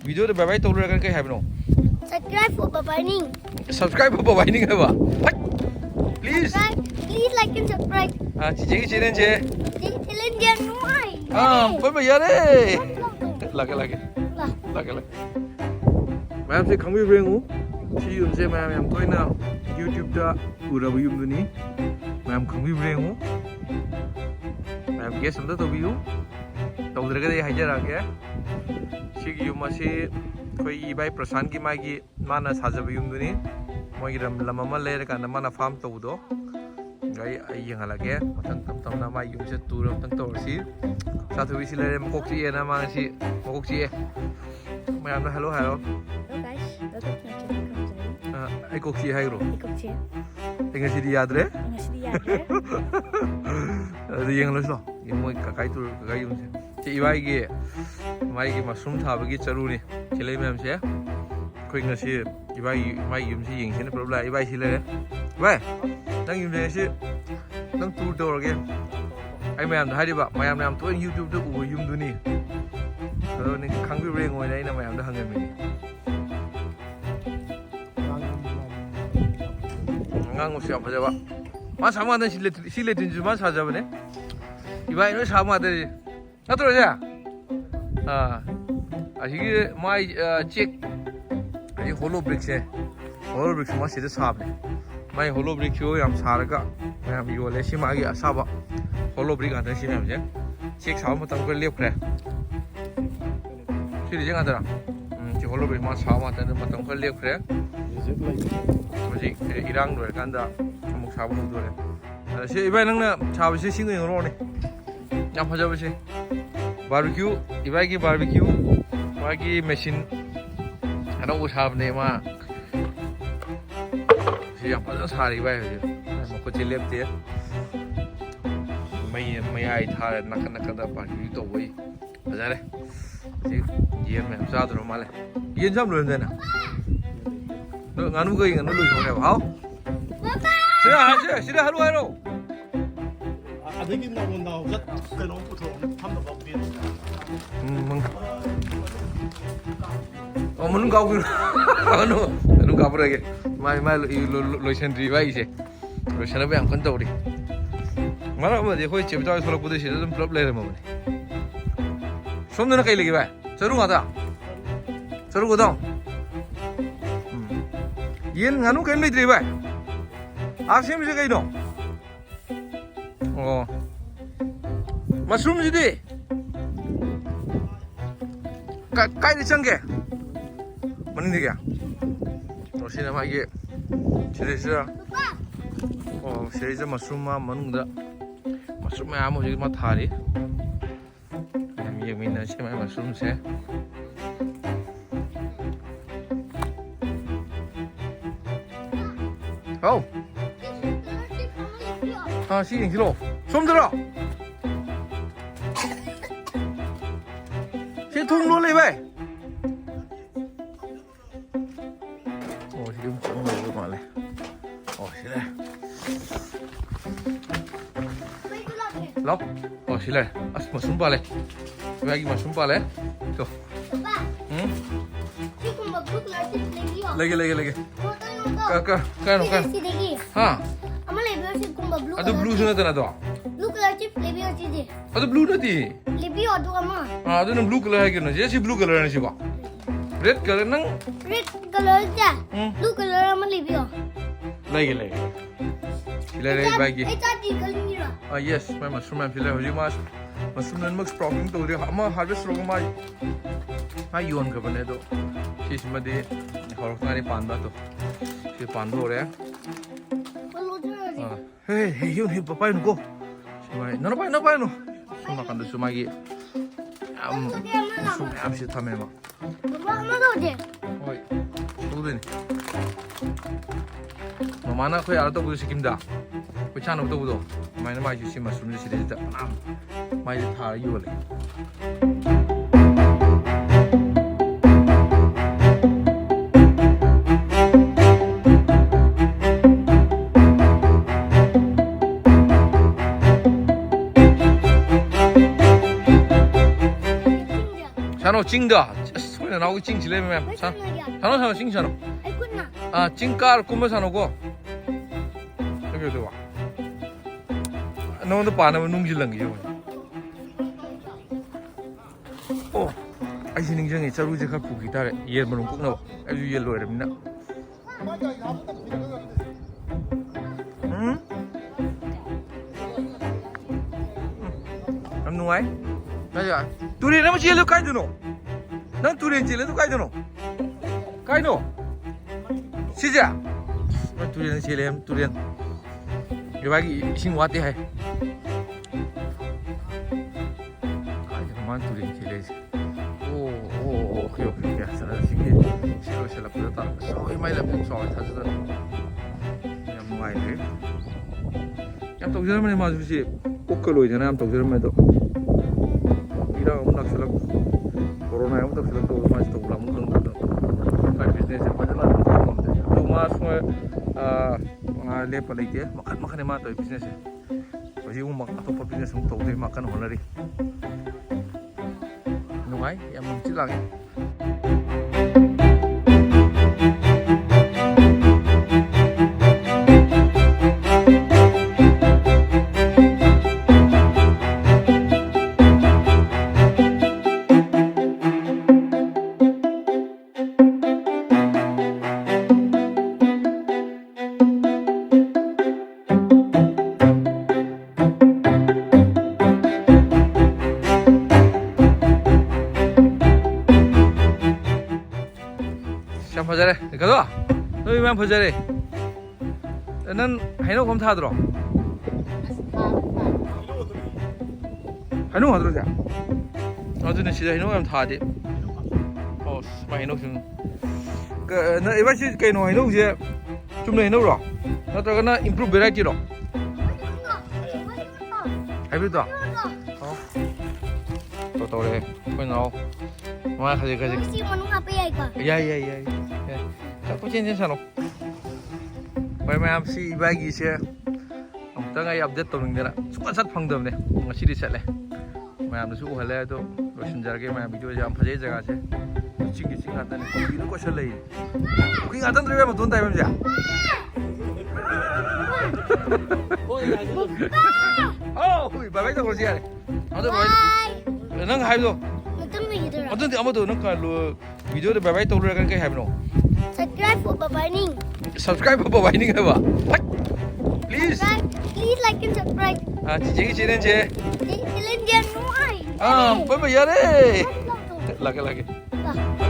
ꯚꯤꯗꯤꯑꯣꯗ ꯕꯥꯏ ꯕꯥꯏ ꯇꯧꯔꯒ ꯀꯩ ꯍꯥꯏꯕꯅꯣ Subscribe for Babaining. Subscribe for ꯕꯥꯕꯥꯏꯅꯤꯡ ꯍꯥꯏꯕ please Subscribe. Please like and subscribe. ꯆꯤꯆꯦꯒꯤ ꯆꯦꯅꯦꯜꯁꯦ Challenge Nuai. ꯄꯣꯏꯕ ꯌꯥꯔꯦ ꯂꯥꯛꯀꯦ ꯃꯌꯥꯝꯁꯦ ꯈꯪꯕꯤꯕ꯭ꯔꯥ ꯌꯦꯡꯉꯨ ꯁꯤ ꯌꯨꯝꯁꯦ ꯃꯌꯥꯝ ꯌꯥꯝ ꯇꯣꯏꯅ ꯌꯨꯇ꯭ꯌꯨꯕꯇ ꯎꯔꯕ ꯌꯨꯝꯗꯨꯅꯤ ꯃꯌꯥꯝ ꯈꯪꯕꯤꯕ꯭ꯔꯥ ꯌꯦꯡꯉꯨ ꯃꯌꯥꯝ ꯒꯦꯁ ꯑꯝꯇ ꯇꯧꯕꯤꯌꯨ ꯇꯧꯗ꯭ꯔꯒꯗꯤ ꯑꯩ ꯍꯥꯏꯖꯔꯛꯑꯒꯦ ꯁꯤꯒꯤ ꯌꯨꯝ ꯑꯁꯤ ꯑꯩꯈꯣꯏꯒꯤ ꯏꯕꯥꯏ ꯄ꯭ꯔꯁꯥꯟꯒꯤ ꯃꯥꯅ ꯁꯥꯖꯕ ꯌꯨꯝꯗꯨꯅꯤ ꯃꯣꯏꯒꯤ ꯂꯝ ꯑꯃ ꯂꯩꯔꯀꯥꯟꯗ ꯃꯥꯅ ꯐꯥꯔꯝ ꯇꯧꯕꯗꯣ ꯑꯩ ꯌꯦꯡꯍꯜꯂꯛꯀꯦ ꯃꯊꯪ ꯇꯞꯅ ꯃꯥꯒꯤ ꯌꯨꯝꯁꯦ ꯇꯨꯔ ꯑꯝꯇꯪ ꯇꯧꯔꯁꯤ ꯆꯥꯊꯣꯛꯏꯁꯤ ꯂꯩꯔꯦ ꯃꯀꯣꯛ ꯆꯤꯛꯑꯦꯅ ꯃꯥ ꯉꯁꯤ ꯃꯀꯣꯛ ꯆꯤꯛꯑꯦ ꯃꯌꯥꯝꯅ ꯍꯜꯂꯣ ꯍꯥꯏꯔꯣ Hello guys, welcome to my channel. ꯑꯩ ꯀꯣꯛ ꯆꯤꯛꯑꯦ ꯍꯥꯏꯈ꯭ꯔꯣ Ikutnya. ꯑꯩ ꯉꯁꯤꯗꯤ ꯌꯥꯗ꯭ꯔꯦ Ngasih dia ada. ꯑꯗꯨ ꯌꯦꯡꯍꯜꯂꯁꯤ ꯂꯥꯛꯑꯣ ꯃꯣꯏ ꯀꯀꯥꯏ ꯇꯨꯔ ꯀꯀꯥꯏ ꯌꯨꯝꯁꯦ ꯁꯤ ꯏꯕꯥꯏꯒꯤ ꯃꯥꯒꯤ ꯃꯁꯔꯨꯝ ꯊꯥꯕꯒꯤ ꯆꯔꯨꯅꯤ ꯁꯤ ꯂꯩ ꯃꯌꯥꯝꯁꯦ ꯑꯩꯈꯣꯏ ꯉꯁꯤ ꯃꯥꯒꯤ ꯌꯨꯝꯁꯤ ꯌꯦꯡꯁꯤꯅ ꯄꯨꯂꯞ ꯂꯥꯛꯑꯦ ꯏꯕꯥꯏ ꯁꯤ ꯂꯩꯔꯦ ꯏꯕꯥꯏ ꯅꯪ ꯌꯨꯝꯁꯦ ꯉꯁꯤ ꯅꯪ ꯇꯨꯔ ꯇꯧꯔꯒꯦ ꯑꯩ ꯃꯌꯥꯝꯗ ꯍꯥꯏꯔꯤꯕ ꯃꯌꯥꯝꯅ ꯌꯥꯝ ꯇꯣꯏꯅ ꯌꯨꯇ꯭ꯌꯨꯕꯇ ꯎꯕ ꯌꯨꯝꯗꯨꯅꯤ ꯑꯗꯣ ꯅꯪ ꯈꯪꯕꯤꯕ꯭ꯔꯥ ꯌꯦꯡꯉꯣꯏꯅ ꯑꯩꯅ ꯃꯌꯥꯝꯗ ꯍꯪꯉꯝꯃꯤꯅꯤ ꯑꯉꯥꯡꯕꯁꯨ ꯌꯥꯝ ꯐꯖꯕ ꯃꯥ ꯁꯥꯕ ꯉꯥꯛꯇꯅꯤ ꯁꯤ ꯂꯩꯇ꯭ꯔꯤꯁꯨ ꯃꯥ ꯁꯥꯖꯕꯅꯦ 이바이 너 사마들이 나들어자 아시기 마이 찍 이 홀로브릭스 마시드 사브네 마이 홀로브릭스 양 사르가 양 요레 시마기 아사바 홀로브릭 안데 시면제 찍 사면 땅 걸 렙크래 시리 쟁하더라 지 홀로브릭 마 사마 때는 땅 걸 렙크래 뭐지 이랑 노래 간다 한목 사부 노래 시 이바이 능나 사부시 싱잉으로 오네 ꯌꯥꯝ ꯐꯖꯕꯁꯦ ꯕꯥꯔꯕꯤꯀ꯭ꯌꯨ ꯏꯕꯥꯏꯒꯤ ꯕꯥꯔꯕꯤꯀ꯭ꯌꯨ ꯃꯥꯒꯤ ꯃꯦꯆꯤꯟ ꯑꯅꯧꯕ ꯁꯥꯕꯅꯦ ꯃꯥ ꯁꯤ ꯌꯥꯝ ꯐꯖꯅ ꯁꯥꯔꯤ ꯏꯕꯥꯏ ꯍꯧꯖꯤꯛ ꯃꯈꯨꯠꯁꯤ ꯂꯦꯞꯇꯦ ꯃꯌꯥꯏ ꯊꯥꯔꯦ ꯅꯥꯀꯟ ꯅꯥꯀꯟꯗ ꯕꯥꯔꯕꯤꯀ꯭ꯌꯨ ꯇꯧꯕꯩ ꯐꯖꯔꯦ ꯍꯧꯖꯤꯛ ꯌꯦꯟ ꯃꯌꯥꯝ ꯆꯥꯗ꯭ꯔꯣ ꯃꯥꯜꯂꯦ ꯌꯦꯟꯁꯨ ꯌꯥꯝ ꯂꯣꯏꯔꯝꯗꯥꯏꯅ ꯉꯥꯅꯨꯒ ꯉꯥꯅꯨ ꯂꯣꯏꯊꯣꯛꯈ꯭ꯔꯦꯕ ꯍꯥꯎ 시다 하루 하루 아들긴 나온다고 그놈부터 한번 먹게. mënu gaw gi mënu gaw rek mai lo sentri ba ise lo sana ba am kan tawri mara ma de khoi chebta sola pude sida dum problem le ma bane somna na kai legi ba charu ngata charu godam yen nganu kai le dri ba asim se kai no 어 마스룸지디 까이리 짱게 뭐는 얘기야 어시나 막 이게 시리즈 시리즈 마스룸마 뭐는다 마스룸에 아무 저기 막 다리 여기 있는 시마 마스룸세 어 아, 시긴 길어. 좀 들어. 시통 놀래 왜? 지금 좀 먹을 말래. 시래. 럽. 시래. 뭐 숨발래. 왜 이기 뭐 숨발래? 또. 응? 레게. 까노. 하. Ada blue sana tanah tu. Blue color chip lebih macam ni. Ada blue nanti. Lebih ada apa? Ada nang blue color lagi nasi. Si blue color nasi ba. Red color nang. Red color je. Blue color ama lebih. Lagi. Sila bagi. Tadi kalau ni lah. Yes, my mushroom am sila hoji mas. Mushroom nan mak sprouting tu dia. Ama harvest roga mai. Yon ka bane tu. Si semadi horok nari panda tu. Si pando re. Hey, yun, papain ko. Nano pa no. Sumakan doon sumagi. Sumam siya tamen ba. Baba, ano daw je? Oy, tuloy ni. Mamana ko yara to budo sikimda. Ko chano to budo. May na mai si mushroom si dita. May thar yule. 찬호 찡다 소리나 나오고 찡 질래 매 Mấy 사 con người kìa. 산호 산호 찡 산호 Ê Quân à. 아 찡깔 꿈을 산호고 여기 어디 와 너도 빠나 농질랑 게 오 아이씨 냉정해 자루제 갖고 기다려 얘 뭐는 꼭 나와 아주 옐로 이럽니다 응? Làm nuôi bây giờ tụi này nó chia lên cái gì nó nó tụi này chia lên cái gì nó cái nó xí ra tụi này chia lên tụi này cái bài sinh hoạt thế hay cái gì mà tụi này chia lên ô 오케이 잘하다 신기해 실로 보였다 소위 많이 잡힌 소위 타주다 그냥 누아이들 ям тог저러면 마주시 꽃걸로 있잖아 ям тог저러면도 이랑 음락실랑 코로나 ям тог저러도 마치 또 올라온 건 거든 그 비즈니스 빠져나 또 마스물 레퍼 레이게 마칸에 마또 비즈니스 거기 막 아토파 비즈니스 또 어디 마칸 홀라리 누아이 ям 찔랑이 참 보자래 가자 너희만 보자래 난 하이노 검 타들어 하이노 하들어 자 어제는 진짜 하이노 검 타지 하이노 좀그나 이바시 하이노 하이노 이제 좀 하이노 로 나타가나 임프루브 베라이티 로 하이브리드 또 그래 그냥 와 가지 Con xin mà nó ngập bây giờ kìa. 야야야 자꾸 찐찐사노 왜냐면 시 이바기시에 엄청나게 업데이트 되는 데라 수관샷 방법네 뭔가 시리즈 할래 왜냐면 수고 할래도 로신자게 뭐 비디오 좀 파제 자가지 찡기 찡한다니 이런 거 설레이 그게 어떤 들으면 돈 다 이면자 어 바바이도 그러지 않아 어떤 바바이 능 하이도 Nó tên gì rồi? 어떤 데 아무도 능 칼로 비디오를 바바이 떠오르라 그렇게 하면 Subscribe for Baba Ning. subscribe 바바이 닝 해봐 please Please like and subscribe. 아 지지기 지는 제 Đi lên trên núi. 아, 빨리 야래. Đi lâu rồi. 라게 라게. Vâng.